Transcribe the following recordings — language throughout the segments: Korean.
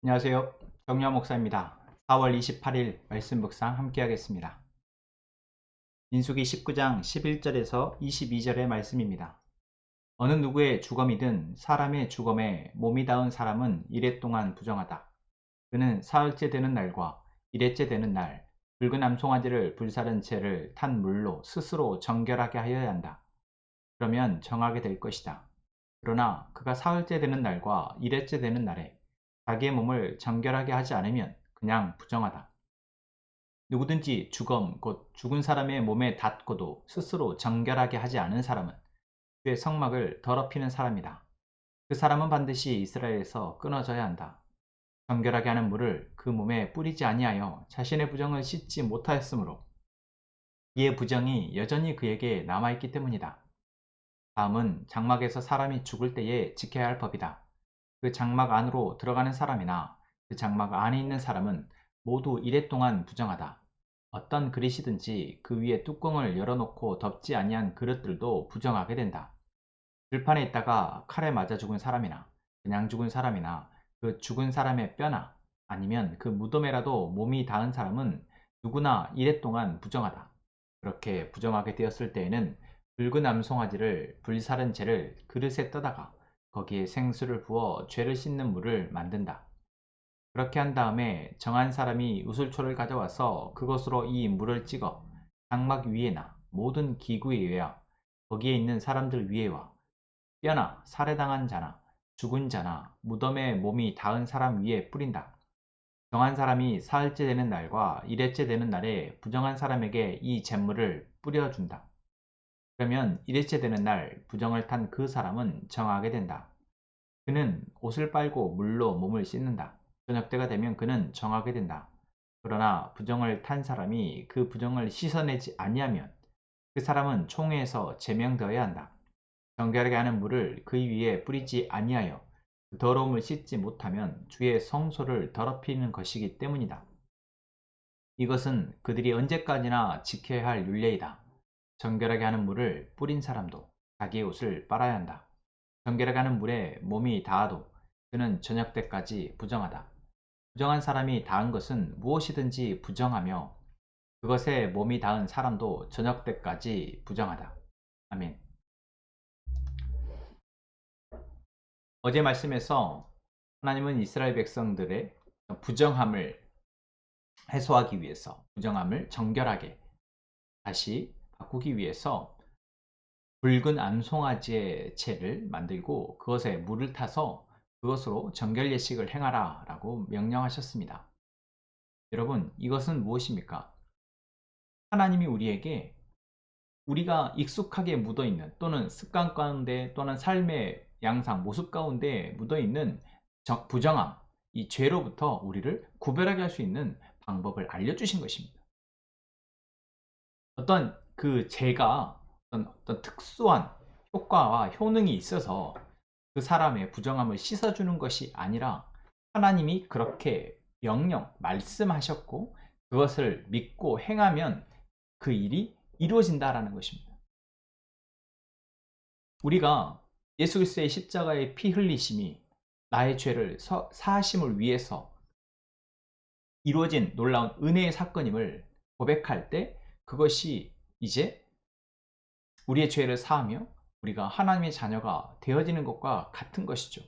안녕하세요. 정유한 목사입니다. 4월 28일 말씀 묵상 함께 하겠습니다. 민수기 19장 11절에서 22절의 말씀입니다. 어느 누구의 주검이든 사람의 주검에 몸이 닿은 사람은 이랫동안 부정하다. 그는 사흘째 되는 날과 이레째 되는 날 붉은 암송아지를 불사른 채를 탄 물로 스스로 정결하게 하여야 한다. 그러면 정하게 될 것이다. 그러나 그가 사흘째 되는 날과 이레째 되는 날에 자기의 몸을 정결하게 하지 않으면 그냥 부정하다. 누구든지 주검 곧 죽은 사람의 몸에 닿고도 스스로 정결하게 하지 않은 사람은 그의 성막을 더럽히는 사람이다. 그 사람은 반드시 이스라엘에서 끊어져야 한다. 정결하게 하는 물을 그 몸에 뿌리지 아니하여 자신의 부정을 씻지 못하였으므로 이의 부정이 여전히 그에게 남아있기 때문이다. 다음은 장막에서 사람이 죽을 때에 지켜야 할 법이다. 그 장막 안으로 들어가는 사람이나 그 장막 안에 있는 사람은 모두 이랫동안 부정하다. 어떤 그릇이든지 그 위에 뚜껑을 열어놓고 덮지 아니한 그릇들도 부정하게 된다. 들판에 있다가 칼에 맞아 죽은 사람이나 그냥 죽은 사람이나 그 죽은 사람의 뼈나 아니면 그 무덤에라도 몸이 닿은 사람은 누구나 이랫동안 부정하다. 그렇게 부정하게 되었을 때에는 붉은 암송아지를 불사른 채를 그릇에 떠다가 거기에 생수를 부어 죄를 씻는 물을 만든다. 그렇게 한 다음에 정한 사람이 우슬초를 가져와서 그것으로 이 물을 찍어 장막 위에나 모든 기구 위에와 거기에 있는 사람들 위에와 뼈나 살해당한 자나 죽은 자나 무덤에 몸이 닿은 사람 위에 뿌린다. 정한 사람이 사흘째 되는 날과 일회째 되는 날에 부정한 사람에게 이 제물을 뿌려준다. 그러면 일회째 되는 날 부정을 탄 그 사람은 정하게 된다. 그는 옷을 빨고 물로 몸을 씻는다. 저녁때가 되면 그는 정하게 된다. 그러나 부정을 탄 사람이 그 부정을 씻어내지 아니하면 그 사람은 총회에서 제명되어야 한다. 정결하게 하는 물을 그 위에 뿌리지 아니하여 그 더러움을 씻지 못하면 주의 성소를 더럽히는 것이기 때문이다. 이것은 그들이 언제까지나 지켜야 할 율례이다. 정결하게 하는 물을 뿌린 사람도 자기의 옷을 빨아야 한다. 정결하게 하는 물에 몸이 닿아도 그는 저녁 때까지 부정하다. 부정한 사람이 닿은 것은 무엇이든지 부정하며 그것에 몸이 닿은 사람도 저녁 때까지 부정하다. 아멘. 어제 말씀에서 하나님은 이스라엘 백성들의 부정함을 해소하기 위해서 부정함을 정결하게 다시 바꾸기 위해서 붉은 암송아지의 채를 만들고 그것에 물을 타서 그것으로 정결 예식을 행하라 라고 명령하셨습니다. 여러분, 이것은 무엇입니까? 하나님이 우리에게 우리가 익숙하게 묻어있는 또는 습관 가운데 또는 삶의 양상, 모습 가운데 묻어있는 부정함, 이 죄로부터 우리를 구별하게 할 수 있는 방법을 알려주신 것입니다. 어떤 그 죄가 어떤 특수한 효과와 효능이 있어서 그 사람의 부정함을 씻어주는 것이 아니라 하나님이 그렇게 말씀하셨고 그것을 믿고 행하면 그 일이 이루어진다라는 것입니다. 우리가 예수 그리스도의 십자가의 피 흘리심이 나의 죄를 사하심을 위해서 이루어진 놀라운 은혜의 사건임을 고백할 때 그것이 이제 우리의 죄를 사하며 우리가 하나님의 자녀가 되어지는 것과 같은 것이죠.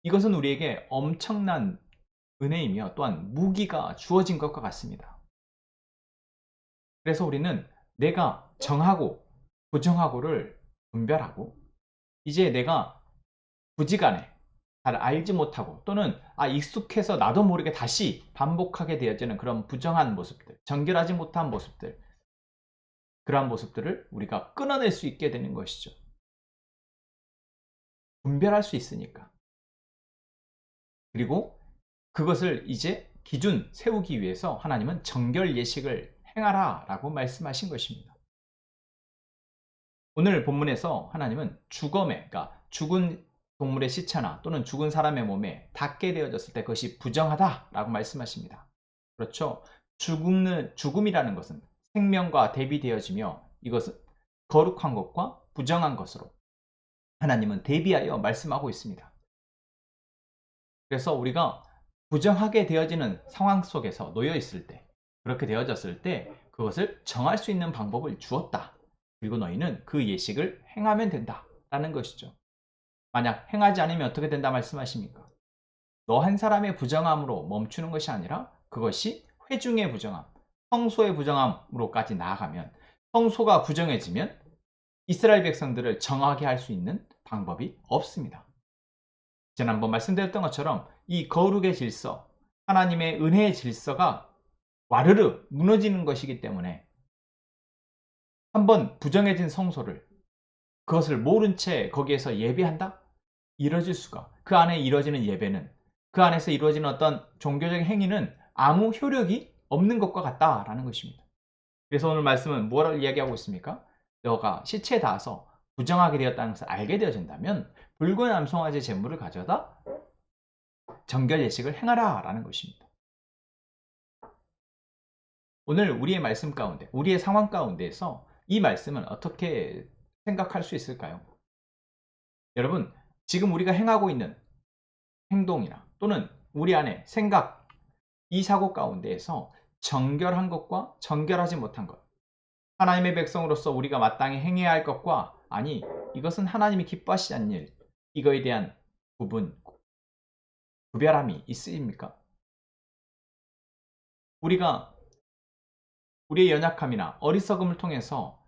이것은 우리에게 엄청난 은혜이며 또한 무기가 주어진 것과 같습니다. 그래서 우리는 내가 정하고 부정하고를 분별하고 이제 내가 부지간에 잘 알지 못하고 또는 익숙해서 나도 모르게 다시 반복하게 되어지는 그런 부정한 모습들, 정결하지 못한 모습들, 그러한 모습들을 우리가 끊어낼 수 있게 되는 것이죠. 분별할 수 있으니까. 그리고 그것을 이제 기준 세우기 위해서 하나님은 정결 예식을 행하라 라고 말씀하신 것입니다. 오늘 본문에서 하나님은 그러니까 죽은 동물의 시체나 또는 죽은 사람의 몸에 닿게 되어졌을 때 그것이 부정하다 라고 말씀하십니다. 그렇죠? 죽음이라는 것은 생명과 대비되어지며 이것은 거룩한 것과 부정한 것으로 하나님은 대비하여 말씀하고 있습니다. 그래서 우리가 부정하게 되어지는 상황 속에서 놓여 있을 때, 그렇게 되어졌을 때 그것을 정할 수 있는 방법을 주었다. 그리고 너희는 그 예식을 행하면 된다 라는 것이죠. 만약 행하지 않으면 어떻게 된다 말씀하십니까? 너 한 사람의 부정함으로 멈추는 것이 아니라 그것이 회중의 부정함, 성소의 부정함으로까지 나아가면, 성소가 부정해지면 이스라엘 백성들을 정하게 할 수 있는 방법이 없습니다. 지난번 말씀드렸던 것처럼 이 거룩의 질서, 하나님의 은혜의 질서가 와르르 무너지는 것이기 때문에 한번 부정해진 성소를, 그것을 모른 채 거기에서 예배한다? 이뤄질 수가, 그 안에 이루어지는 예배는, 그 안에서 이루어지는 어떤 종교적인 행위는 아무 효력이 없는 것과 같다라는 것입니다. 그래서 오늘 말씀은 뭐를 이야기하고 있습니까? 너가 시체에 닿아서 부정하게 되었다는 것을 알게 되어진다면 붉은 암송아지 제물을 가져다 정결 예식을 행하라 라는 것입니다. 오늘 우리의 말씀 가운데, 우리의 상황 가운데에서 이 말씀은 어떻게 생각할 수 있을까요? 여러분, 지금 우리가 행하고 있는 행동이나 또는 우리 안에 생각, 이 사고 가운데에서 정결한 것과 정결하지 못한 것, 하나님의 백성으로서 우리가 마땅히 행해야 할 것과, 아니 이것은 하나님이 기뻐하시지 않는 일, 이거에 대한 구별함이 있습니까? 우리가 우리의 연약함이나 어리석음을 통해서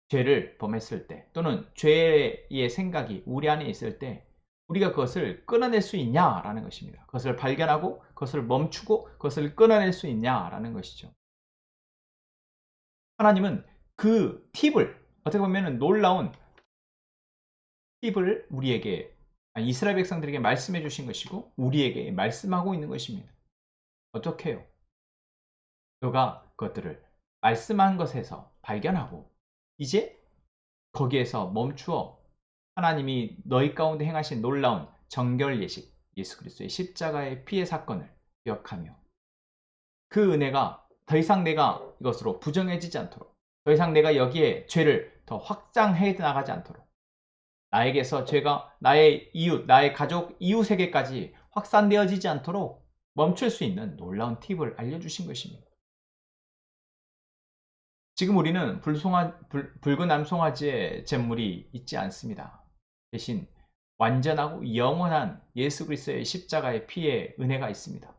죄를 범했을 때, 또는 죄의 생각이 우리 안에 있을 때 우리가 그것을 끊어낼 수 있냐라는 것입니다. 그것을 발견하고 그것을 멈추고 그것을 끊어낼 수 있냐라는 것이죠. 하나님은 그 팁을, 어떻게 보면 놀라운 팁을 우리에게, 이스라엘 백성들에게 말씀해 주신 것이고 우리에게 말씀하고 있는 것입니다. 어떻게 해요? 너가 그것들을 말씀한 것에서 발견하고 이제 거기에서 멈추어 하나님이 너희 가운데 행하신 놀라운 정결 예식, 예수 그리스도의 십자가의 피의 사건을 기억하며 그 은혜가 더 이상 내가 이것으로 부정해지지 않도록, 더 이상 내가 여기에 죄를 더 확장해 나가지 않도록, 나에게서 죄가 나의 이웃, 나의 가족, 이웃에게까지 확산되어지지 않도록 멈출 수 있는 놀라운 팁을 알려주신 것입니다. 지금 우리는 붉은 암송아지의 제물이 있지 않습니다. 대신 완전하고 영원한 예수 그리스도의 십자가의 피의 은혜가 있습니다.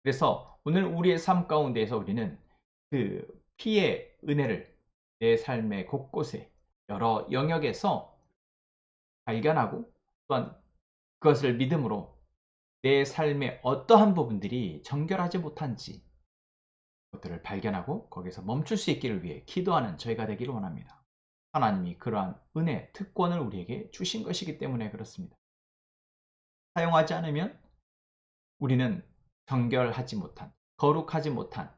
그래서 오늘 우리의 삶 가운데에서 우리는 그 피의 은혜를 내 삶의 곳곳에 여러 영역에서 발견하고, 또한 그것을 믿음으로 내 삶의 어떠한 부분들이 정결하지 못한지 그것들을 발견하고 거기서 멈출 수 있기를 위해 기도하는 저희가 되기를 원합니다. 하나님이 그러한 은혜, 특권을 우리에게 주신 것이기 때문에 그렇습니다. 사용하지 않으면 우리는 정결하지 못한, 거룩하지 못한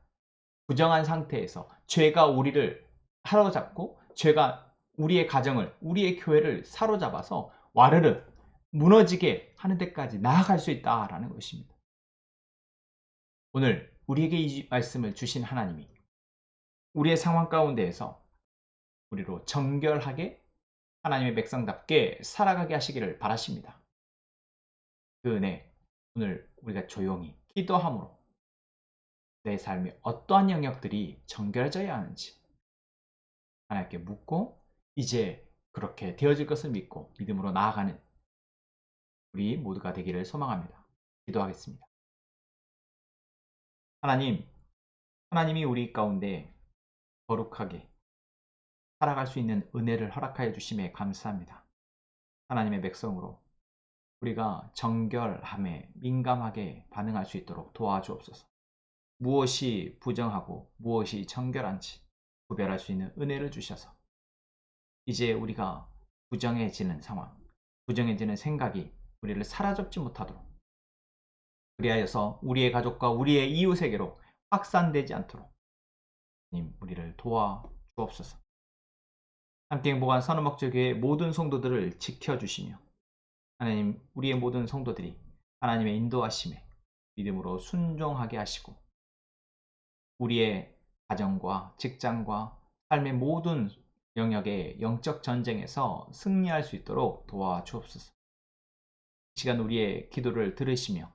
부정한 상태에서 죄가 우리를 사로잡고 죄가 우리의 가정을, 우리의 교회를 사로잡아서 와르르 무너지게 하는 데까지 나아갈 수 있다라는 것입니다. 오늘 우리에게 이 말씀을 주신 하나님이 우리의 상황 가운데에서 우리로 정결하게 하나님의 백성답게 살아가게 하시기를 바라십니다. 그 은혜, 오늘 우리가 조용히 기도함으로 내 삶의 어떠한 영역들이 정결해져야 하는지 하나님께 묻고 이제 그렇게 되어질 것을 믿고 믿음으로 나아가는 우리 모두가 되기를 소망합니다. 기도하겠습니다. 하나님이 우리 가운데 거룩하게 살아갈 수 있는 은혜를 허락하여 주심에 감사합니다. 하나님의 백성으로 우리가 정결함에 민감하게 반응할 수 있도록 도와주옵소서. 무엇이 부정하고 무엇이 정결한지 구별할 수 있는 은혜를 주셔서 이제 우리가 부정해지는 상황, 부정해지는 생각이 우리를 사로잡지 못하도록, 그리하여서 우리의 가족과 우리의 이웃에게로 확산되지 않도록 하나님 우리를 도와주옵소서. 함께 행복한 선언목적교회 모든 성도들을 지켜주시며 하나님 우리의 모든 성도들이 하나님의 인도하심에 믿음으로 순종하게 하시고 우리의 가정과 직장과 삶의 모든 영역의 영적 전쟁에서 승리할 수 있도록 도와주옵소서. 시간 우리의 기도를 들으시며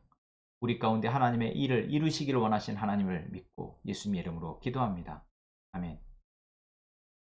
우리 가운데 하나님의 일을 이루시기를 원하신 하나님을 믿고 예수님의 이름으로 기도합니다. 아멘.